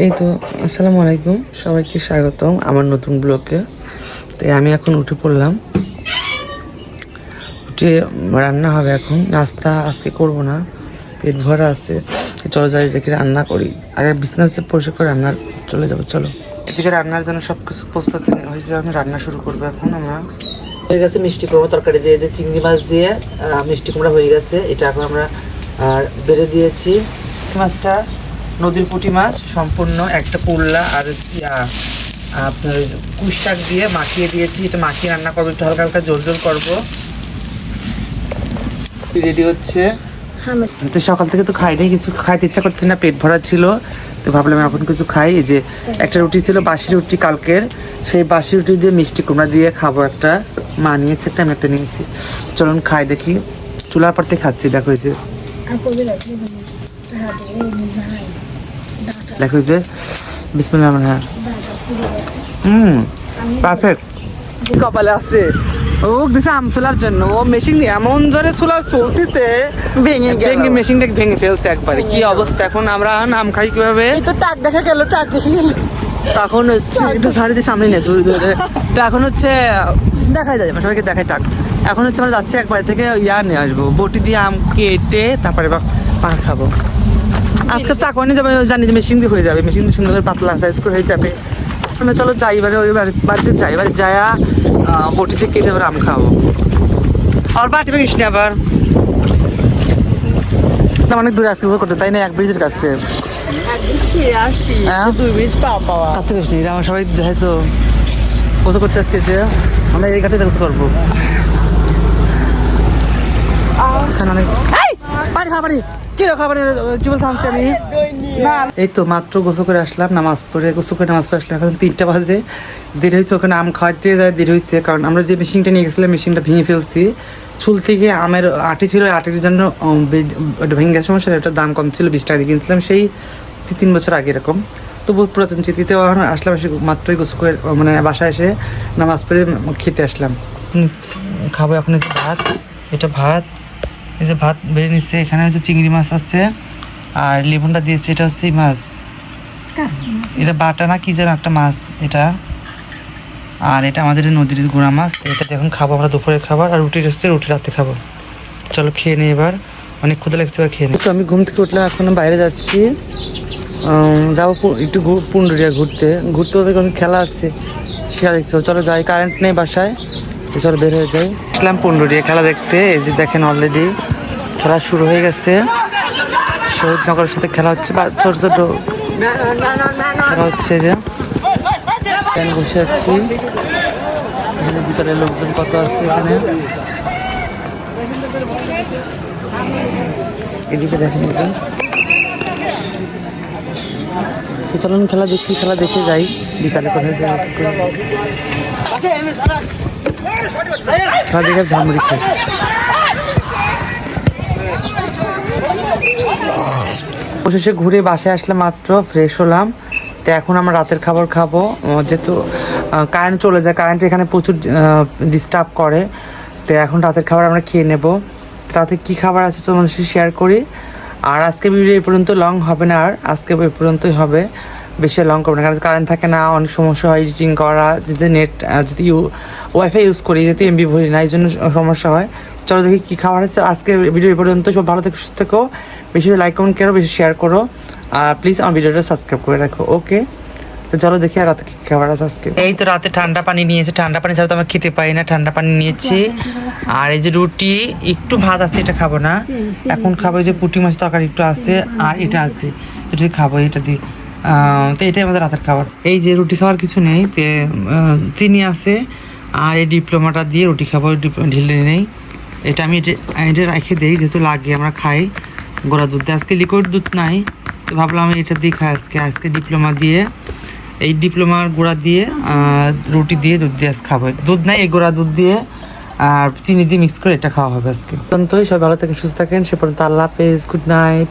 এই তো আসসালামু আলাইকুম, সবাইকে স্বাগতম আমার নতুন ব্লগে। তাই আমি এখন উঠে পড়লাম, উঠে রান্না হবে। এখন নাস্তা আজকে করব না, পেট ভরা আছে। চলো যাই দেখি রান্না করি, আগে বিছানা পরিষ্কার করে রান্না চলে যাবো। চলো, এদিকে রান্নার জন্য সব কিছু প্রস্তুত হয়েছে, আমি রান্না শুরু করবো। এখন আমরা হয়ে গেছে মিষ্টি কুমড়া তরকারি দিয়ে চিংড়ি মাছ দিয়ে মিষ্টি কুমড়া হয়ে গেছে। এটা এখন আমরা বেড়ে দিয়েছি। মাছটা নদীর পুঁটি মাছ সম্পূর্ণ, একটা পুল্লা আর আপনার কুশ শাক দিয়ে মাখিয়ে দিয়েছি। এটা মাখিয়ে রান্না করবো, একটু হালকা হালকা জোল জোল করবো। রেডি হচ্ছে। তো সকাল থেকে তো খাই নাই, কিছু খাইতে ইচ্ছা করছে না, পেট ভরা ছিল। তো ভাবলাম এখন কিছু খাই। এই যে একটা রুটি ছিল, বাসি রুটি কালকের, সেই বাসি রুটি দিয়ে মিষ্টি কুমড়া দিয়ে খাবো। একটা মা নিয়েছে, আমি একটা নিয়েছি। চলুন খাই দেখি। চুলার পর থেকে খাচ্ছি। দেখো এই যে, দেখো এই যে, বিসমিল্লাহ রহমানির রহিম। পারফেক্ট। কপালে আছে ও দিছে আম চুলার জন্য, ও মেশিন এমন জোরে চুলার চলতেছে, ভেঙে মেশিনটা ভেঙে ফেলছে একবারে। কি অবস্থা! এখন আমরা আম খাই কিভাবে? তো টাক দেখা গেল, টাক দেখে গেল। তখন একটু ঝাড়ি দিয়ে সামনে নিয়ে চুরি ধরে। তো এখন হচ্ছে দেখাই যায়, সবাইকে দেখাই টাক। এখন হচ্ছে আমরা যাচ্ছি একবারে থেকে নিয়ে আসবো, বটি দিয়ে আম কেটে তারপরে পাকা খাবো। আজকে চাকু নিয়ে যাবে, জানি যে মেশিন দিয়ে হয়ে যাবে, মেশিন দিয়ে সুন্দর করে পাতলা সাইজ করে হয়ে যাবে। আমরা চলো যাই, এবারে ওই বাড়িতে যাই, এবারে যায়া বটিতে কেটে এবার আম খাবো। আর বাটি পেয়েছি না আবার, অনেক দূরে আসতে করতে, তাই না? এক ব্রিজের কাছে আমার সবাই দেখাই তো গোসল করতে আসছে, যে আমরা এই ঘাটে গোসল করবো। এই তো মাত্র গোসল করে আসলাম, নামাজ পড়ে আসলাম। এখন 3টা বাজে। দেরি হয়েছে, ওখানে আম খাওয়াতে দেরি হয়েছে, কারণ আমরা যে মেশিনটা নিয়ে গেছিলাম মেশিনটা ভেঙে ফেলছি। চুল থেকে আমের আটি ছিল, আটির জন্য ভেঙে গেছে। সমস্যা, এটার দাম কম ছিল, 20 টাকা দিয়ে কিনছিলাম সেই 3 বছর আগে এরকম। তবু পুরাতন স্মৃতিতেও আসলাম, এসে মাত্রই গোসল করে মানে বাসায় এসে নামাজ পড়ে খেতে আসলাম। খাবো এখন এই যে ভাত, এটা ভাত, এই যে ভাত বেড়ে নিচ্ছে। এখানে হচ্ছে চিংড়ি মাছ আছে, আর লেবুনটা দিয়েছে, এটা হচ্ছে মাছ, এটা বাটা না কি যেন একটা মাছ এটা। আর এটা আমাদের নদীর গুঁড়া মাছ। এটা এখন খাবো আমরা দুপুরের খাবার। আর রুটি হচ্ছে, রুটি রাতে খাবো। চলো খেয়ে নিই এবার, অনেক ক্ষুধা লাগছে, এবার খেয়ে নিই। তো আমি ঘুম থেকে উঠলাম, এখন বাইরে যাচ্ছি, যাবো একটু পুন্ডুরিয়া ঘুরতে হবে, কারণ খেলা আছে, সেটা দেখছো। চলো যাই, কারেন্ট নেই বাসায়, তো চলো বের হয়ে যাই। আসলাম পুন্ডুরিয়া খেলা দেখতে। এই যে দেখেন অলরেডি খেলা শুরু হয়ে গেছে। শহীদনগরের সাথে খেলা হচ্ছে, বা ছোট ছোট খেলা হচ্ছে। যে আমি বসে আছি, এখানে ভিতরে লোকজন কত আছে। এখানে এদিকে দেখেন যে, তো চলুন খেলা দেখে যাই। বিকালে কোথায় যাই, খেলা দেখে ঝামুড়ি খাই। অবশেষে ঘুরে বাসায় আসলাম, মাত্র ফ্রেশ হলাম। তো এখন আমরা রাতের খাবার খাবো, যেহেতু কারেন্ট চলে যায়, কারেন্ট এখানে প্রচুর ডিস্টার্ব করে। তো এখন রাতের খাবার আমরা খেয়ে নেব। রাতে কী খাবার আছে তোমাদের সাথে শেয়ার করি। আর আজকে ভিডিও এই পর্যন্ত লং হবে না, আর আজকে এই পর্যন্তই হবে, বেশি লং করবো না, কারণ কারেন্ট থাকে না, অনেক সমস্যা হয় এডিটিং করা, যদি নেট যদি ওয়াইফাই ইউজ করি, যদি এমবি ভরি না, এই জন্য সমস্যা হয়। চলো দেখি কী খাবার আছে আজকে। ভিডিও এই পর্যন্ত, সব ভালো থেকো, সুস্থ থেকো, বেশি লাইক কমেন্ট করো, বেশি শেয়ার করো, আর প্লিজ আমার ভিডিওটা সাবস্ক্রাইব করে রাখো। ওকে, তো চলো দেখি আর রাতে কি খাবার আছে আজকে। এই তো রাতে ঠান্ডা পানি নিয়েছি, ঠান্ডা পানি ছাড়া তো আমরা খেতে পাই না, ঠান্ডা পানি নিয়েছি। আর এই যে রুটি, একটু ভাত আছে, এটা খাবো না এখন, খাবো এই যে পুঁটি মাছ তরকারি একটু আছে, আর এটা আছে, এটা খাবো, এটা দিয়ে। তো এটাই আমাদের রাতের খাবার। এই যে রুটি খাওয়ার কিছু নেই, চিনি আছে, আর এই ডিপ্লোমাটা দিয়ে রুটি খাবো, ঢিলে নেই। এটা আমি এটা রেখে দিই, যেহেতু লাগে, আমরা খাই গোড়া দুধ দিয়ে। আজকে লিকুইড দুধ নাই, তো ভাবলাম আমি এটা দিয়ে খাই আজকে ডিপ্লোমা দিয়ে, এই ডিপ্লোমার গুঁড়া দিয়ে রুটি দিয়ে দুধ দিয়ে আজকে খাবো। দুধ নাই, এই গুঁড়া দুধ দিয়ে আর চিনি দিয়ে মিক্স করে এটা খাওয়া হবে আজকে। পর্যন্তই, সবাই ভালো থাকেন, সুস্থ থাকেন, সে পর্যন্ত আল্লাহ হাফেজ, গুড নাইট।